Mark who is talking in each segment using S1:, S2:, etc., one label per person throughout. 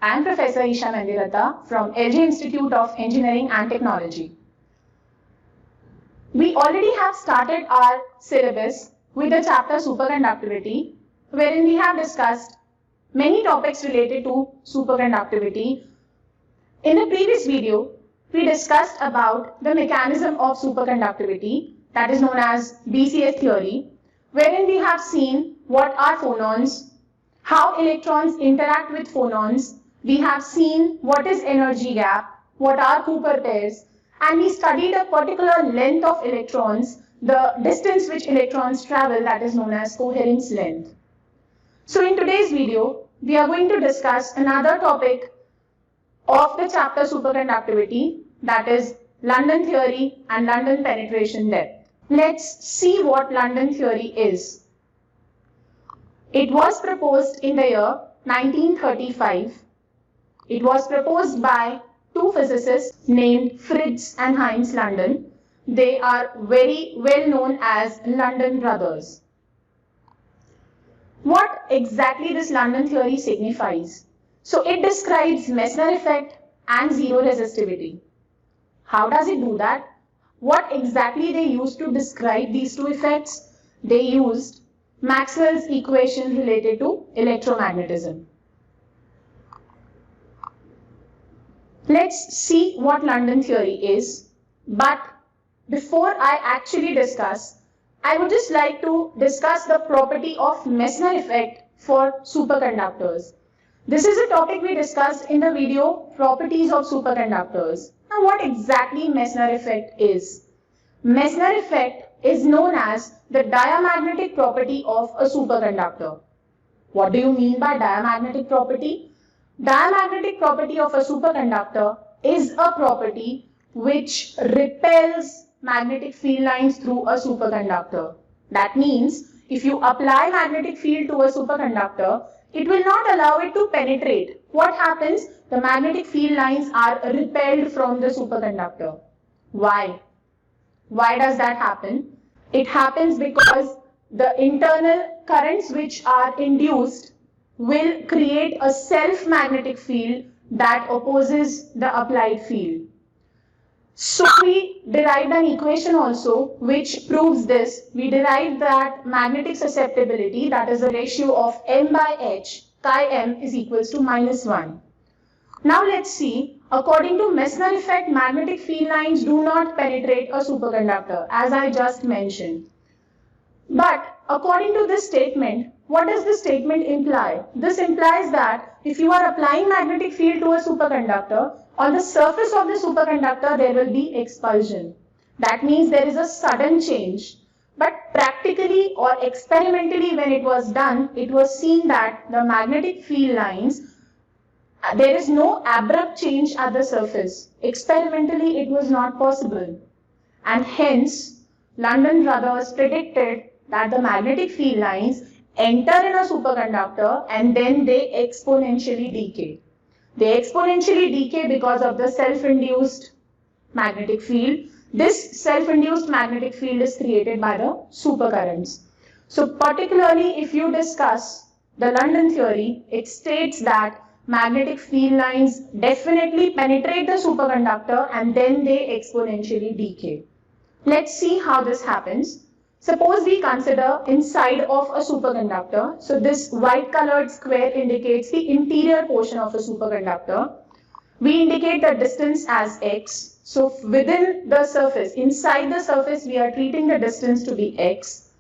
S1: I am Professor Isha Mendirata from LG Institute of Engineering and Technology. We already have started our syllabus with the chapter superconductivity, wherein we have discussed many topics related to superconductivity. In the previous video, we discussed about the mechanism of superconductivity, that is known as BCS theory, wherein we have seen what are phonons, how electrons interact with phonons, we have seen what is energy gap, what are Cooper pairs, and we studied a particular length of electrons, the distance which electrons travel, that is known as coherence length. So in today's video, we are going to discuss another topic of the chapter superconductivity, that is London theory and London penetration depth. Let's see what London theory is. It was proposed in the year 1935. It was proposed by two physicists named Fritz and Heinz London. They are very well known as London brothers. What exactly this London theory signifies? So it describes Meissner effect and zero resistivity. How does it do that? What exactly they used to describe these two effects? They used Maxwell's equation related to electromagnetism. Let's see what London theory is. But before I actually discuss, I would just like to discuss the property of Meissner effect for superconductors. This is a topic we discussed in the video Properties of Superconductors. Now what exactly Meissner effect is? Meissner effect is known as the diamagnetic property of a superconductor. What do you mean by diamagnetic property? Diamagnetic property of a superconductor is a property which repels magnetic field lines through a superconductor. That means if you apply magnetic field to a superconductor, it will not allow it to penetrate. What happens? The magnetic field lines are repelled from the superconductor. Why? Why does that happen? It happens because the internal currents which are induced will create a self-magnetic field that opposes the applied field. So we derived an equation also which proves this. We derived that magnetic susceptibility, that is the ratio of m by h, chi m is equals to -1. Now let's see, according to Meissner effect, magnetic field lines do not penetrate a superconductor, as I just mentioned. But according to this statement, what does this statement imply? This implies that if you are applying magnetic field to a superconductor, on the surface of the superconductor there will be expulsion. That means there is a sudden change. But practically or experimentally when it was done, it was seen that the magnetic field lines, there is no abrupt change at the surface. Experimentally it was not possible. And hence, London brothers predicted that the magnetic field lines enter in a superconductor and then they exponentially decay. They exponentially decay because of the self-induced magnetic field. This self-induced magnetic field is created by the supercurrents. So particularly if you discuss the London theory, it states that magnetic field lines definitely penetrate the superconductor and then they exponentially decay. Let's see how this happens. Suppose we consider inside of a superconductor. So this white colored square indicates the interior portion of a superconductor. We indicate the distance as x. So within the surface, inside the surface, we are treating the distance to be x.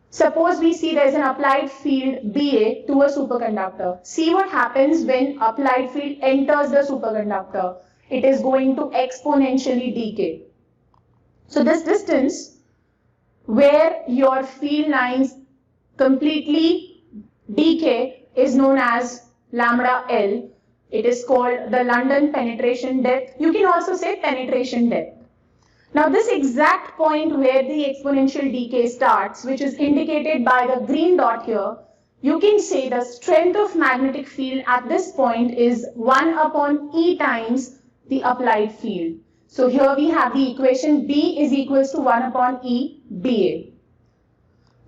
S1: Suppose we see there is an applied field BA to a superconductor. See what happens when applied field enters the superconductor. It is going to exponentially decay. So this distance where your field lines completely decay is known as lambda L. It is called the London penetration depth. You can also say penetration depth. Now this exact point where the exponential decay starts, which is indicated by the green dot here, you can say the strength of magnetic field at this point is 1 upon E times the applied field. So here we have the equation B is equals to 1 upon E BA.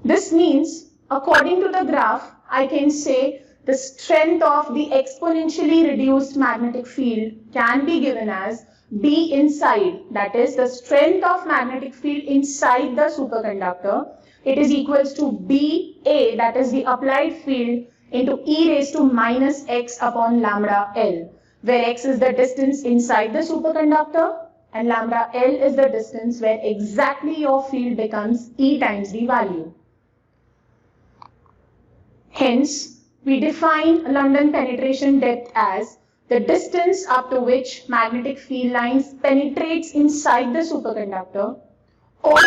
S1: This means, according to the graph, I can say the strength of the exponentially reduced magnetic field can be given as B inside, that is the strength of magnetic field inside the superconductor. It is equals to BA, that is the applied field, into e raised to minus x upon lambda L, where x is the distance inside the superconductor and lambda L is the distance where exactly your field becomes E times the value. Hence, we define London penetration depth as the distance up to which magnetic field lines penetrates inside the superconductor, or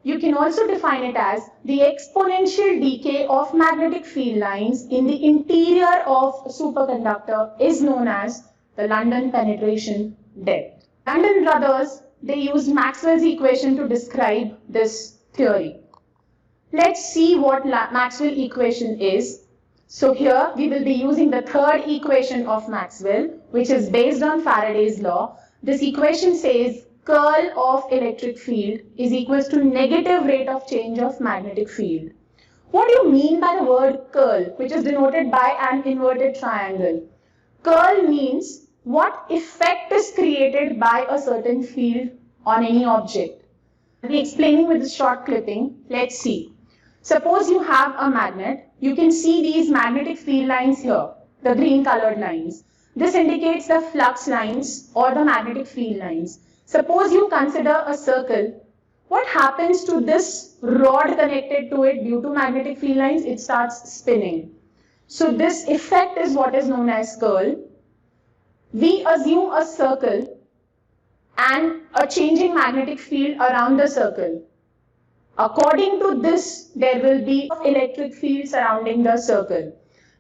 S1: you can also define it as the exponential decay of magnetic field lines in the interior of a superconductor is known as the London penetration depth. London brothers, they used Maxwell's equation to describe this theory. Let's see what Maxwell equation is. So here we will be using the third equation of Maxwell, which is based on Faraday's law. This equation says curl of electric field is equals to negative rate of change of magnetic field. What do you mean by the word curl, which is denoted by an inverted triangle? Curl means what effect is created by a certain field on any object. I'll be explaining with this short clipping. Let's see. Suppose you have a magnet. You can see these magnetic field lines here, the green colored lines. This indicates the flux lines or the magnetic field lines. Suppose you consider a circle. What happens to this rod connected to it due to magnetic field lines? It starts spinning. So this effect is what is known as curl. We assume a circle and a changing magnetic field around the circle. According to this, there will be an electric field surrounding the circle.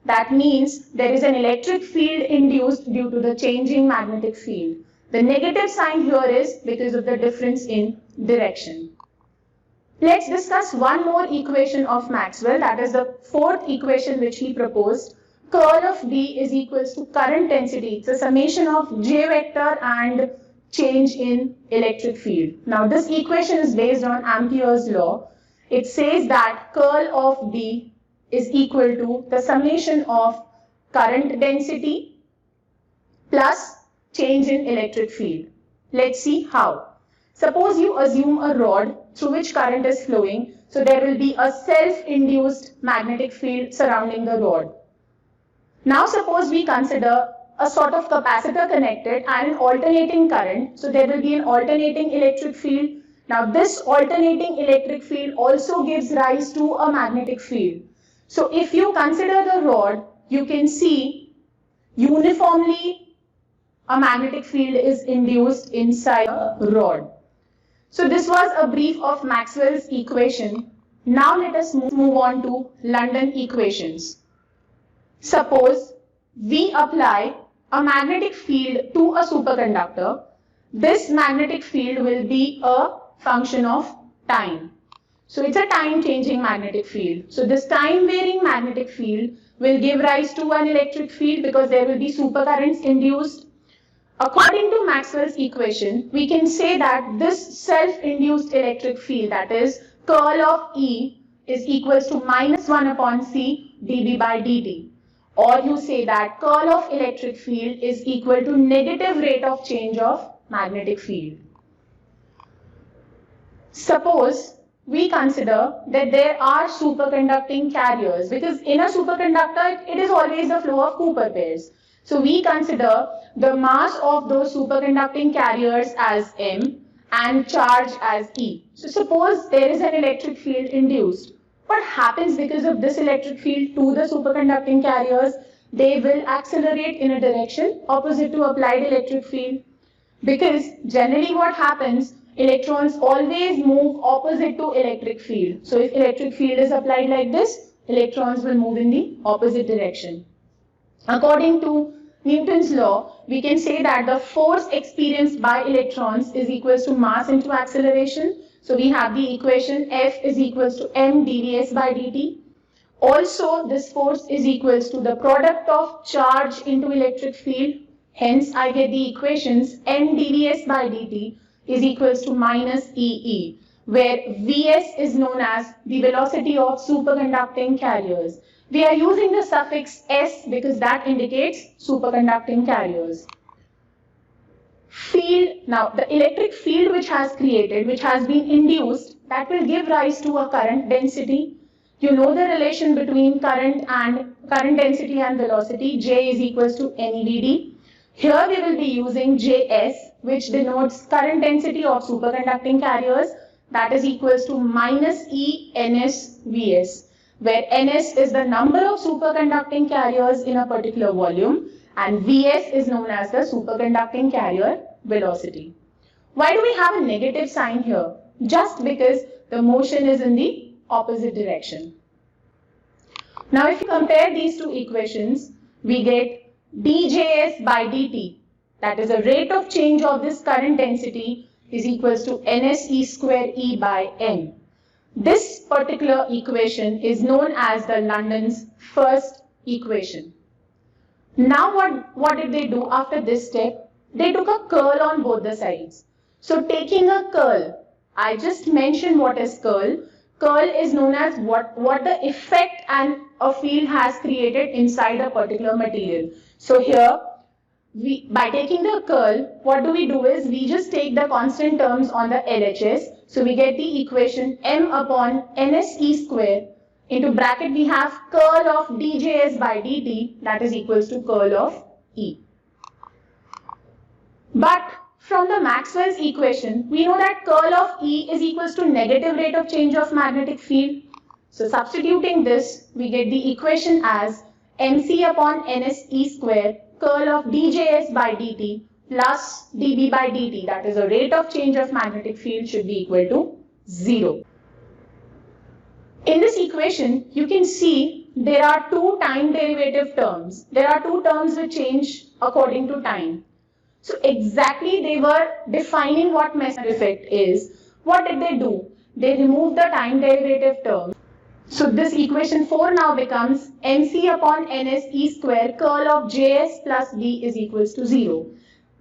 S1: That means there is an electric field induced due to the changing magnetic field. The negative sign here is because of the difference in direction. Let's discuss one more equation of Maxwell, that is the fourth equation which he proposed. Curl of B is equals to current density. It's a summation of J vector and change in electric field. Now this equation is based on Ampere's law. It says that curl of B is equal to the summation of current density plus change in electric field. Let's see how. Suppose you assume a rod through which current is flowing, so there will be a self-induced magnetic field surrounding the rod. Now suppose we consider a sort of capacitor connected and an alternating current, so there will be an alternating electric field. Now this alternating electric field also gives rise to a magnetic field. So if you consider the rod, you can see uniformly a magnetic field is induced inside a rod. So this was a brief of Maxwell's equation. Now let us move on to London equations. Suppose we apply a magnetic field to a superconductor. This magnetic field will be a function of time. So it's a time changing magnetic field. So this time varying magnetic field will give rise to an electric field because there will be supercurrents induced. According to Maxwell's equation, we can say that this self-induced electric field, that is curl of E, is equals to minus 1 upon C dB by dt. Or you say that curl of electric field is equal to negative rate of change of magnetic field. Suppose we consider that there are superconducting carriers, because in a superconductor it is always the flow of Cooper pairs. So we consider the mass of those superconducting carriers as m and charge as E. So suppose there is an electric field induced. What happens because of this electric field to the superconducting carriers? They will accelerate in a direction opposite to applied electric field. Because generally what happens, electrons always move opposite to electric field. So if electric field is applied like this, electrons will move in the opposite direction. According to Newton's law, we can say that the force experienced by electrons is equals to mass into acceleration. So we have the equation F is equals to m dvs by dt. Also, this force is equals to the product of charge into electric field. Hence, I get the equations m dvs by dt is equals to minus EE, where Vs is known as the velocity of superconducting carriers. We are using the suffix S because that indicates superconducting carriers. Field, now the electric field which has been induced, that will give rise to a current density. You know the relation between current density and velocity. J is equals to NEDD. Here we will be using Js, which denotes current density of superconducting carriers, that is equals to minus E Ns Vs, where Ns is the number of superconducting carriers in a particular volume and Vs is known as the superconducting carrier velocity. Why do we have a negative sign here? Just because the motion is in the opposite direction. Now if you compare these two equations, we get dJs by dt, that is the rate of change of this current density, is equals to NSE square E by N. This particular equation is known as the London's first equation. Now what did they do after this step? They took a curl on both the sides. So taking a curl, I just mentioned what is curl. Curl is known as what the effect and a field has created inside a particular material. So here, by taking the curl, what do we do is we just take the constant terms on the LHS. So we get the equation m upon NSE square into bracket we have curl of dJs by dt, that is equals to curl of E. But from the Maxwell's equation, we know that curl of E is equals to negative rate of change of magnetic field. So substituting this, we get the equation as mc upon NSE square curl of dJs by dt plus dB by dt, that is the rate of change of magnetic field, should be equal to 0. In this equation, you can see there are two time derivative terms. There are two terms which change according to time. So exactly they were defining what Meissner effect is. What did they do? They removed the time derivative term. So this equation 4 now becomes mc upon NSE square curl of Js plus B is equals to 0.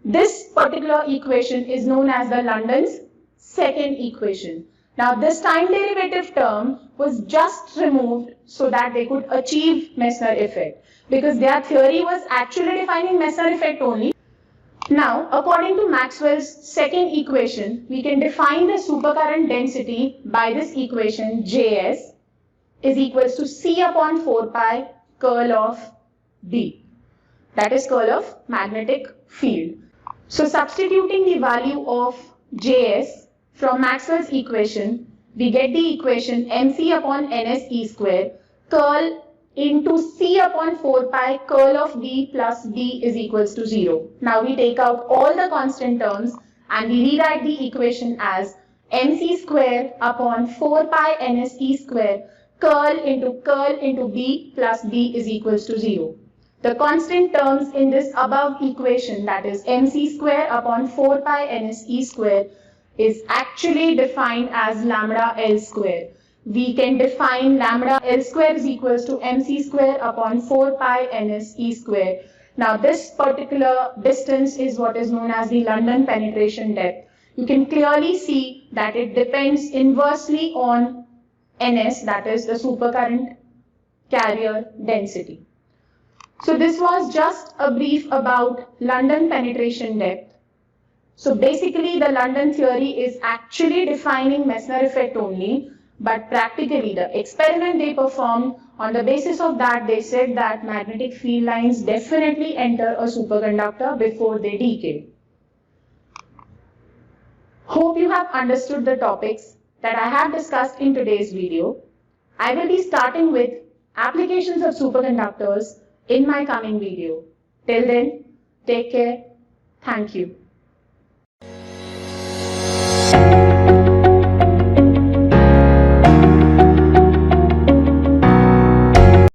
S1: This particular equation is known as the London's second equation. Now this time derivative term was just removed so that they could achieve Meissner effect, because their theory was actually defining Meissner effect only. Now according to Maxwell's second equation, we can define the supercurrent density by this equation Js is equals to C upon 4 pi curl of B, that is curl of magnetic field. So substituting the value of Js from Maxwell's equation, we get the equation mc upon NSE square curl into C upon 4 pi curl of B plus D is equals to 0. Now we take out all the constant terms and we rewrite the equation as mc square upon 4 pi NSE square curl into B plus D is equals to 0. The constant terms in this above equation, that is mc square upon 4 pi NSE square, is actually defined as lambda L square. We can define lambda L square is equals to mc square upon 4 pi NSE square. Now this particular distance is what is known as the London penetration depth. You can clearly see that it depends inversely on Ns, that is the supercurrent carrier density. So this was just a brief about London penetration depth. So basically the London theory is actually defining Meissner effect only, but practically the experiment they performed, on the basis of that they said that magnetic field lines definitely enter a superconductor before they decay. Hope you have understood the topics that I have discussed in today's video. I will be starting with applications of superconductors in my coming video. Till then, take care. Thank you.